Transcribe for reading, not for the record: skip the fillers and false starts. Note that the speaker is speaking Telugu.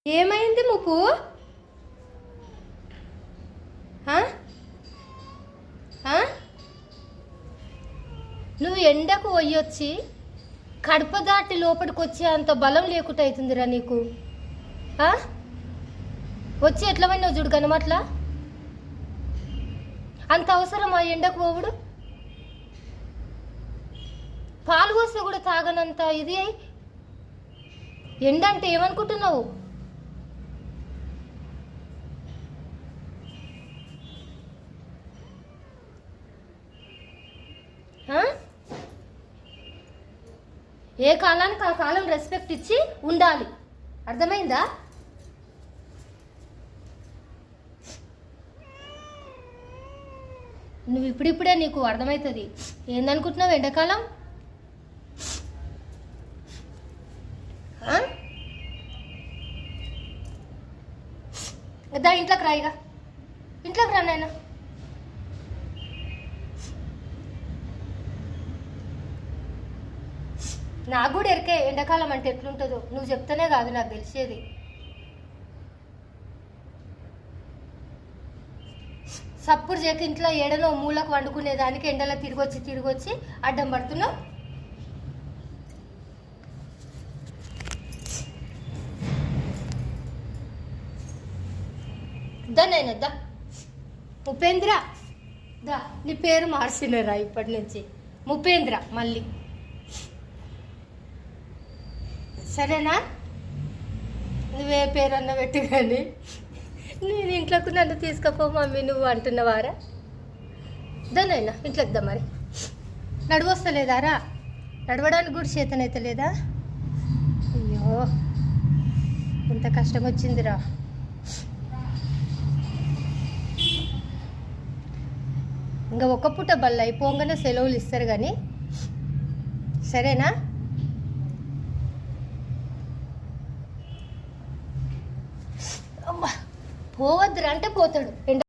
ఏమైంది ముప్పు? నువ్వు ఎండకు పోయొచ్చి కడప దాటి లోపలికి వచ్చే అంత బలం లేకుండా అవుతుందిరా నీకు. వచ్చి ఎట్లా పోయినావు చూడు గనమట్లా. అంత అవసరం ఆ ఎండకు పోవుడు? పాలు పోస్తే కూడా తాగనంత ఇది అయి ఎండ అంటే ఏమనుకుంటున్నావు? ఏ కాలానికి ఆ కాలం రెస్పెక్ట్ ఇచ్చి ఉండాలి, అర్థమైందా? నువ్వు ఇప్పుడిప్పుడే నీకు అర్థమవుతుంది. ఏందనుకుంటున్నావు ఎండాకాలం? దా ఇంట్లోకి రాయిగా, ఇంట్లోకి రా నాయన. నాకు కూడా ఎరికే ఎండాకాలం అంటే ఎట్లుంటుందో, నువ్వు చెప్తానే కాదు నాకు తెలిసేది. సప్పుడు చేక ఇంట్లో ఏడనో మూలకు వండుకునే దానికి ఎండలో తిరిగొచ్చి అడ్డం పడుతున్నావు. దానైనా దా ఉపేంద్ర, దా నీ పేరు మార్చినరా ఇప్పటి నుంచి ఉపేంద్ర మళ్ళీ, సరేనా? నువ్వే పేరు అన్న పెట్టు కానీ నేను ఇంట్లోకి నన్ను తీసుకపో మమ్మీ నువ్వు అంటున్నవారా? దానైనా ఇంట్లోకి దా. మరి నడవస్తలేదారా? నడవడానికి కూడా చేతనైతే లేదా? అయ్యో ఎంత కష్టం వచ్చిందిరా. ఇంకా ఒక పూట బల్ల అయిపోగానే సెలవులు ఇస్తారు కానీ, సరేనా? అమ్మా పోవద్దురా అంటే పోతాడు.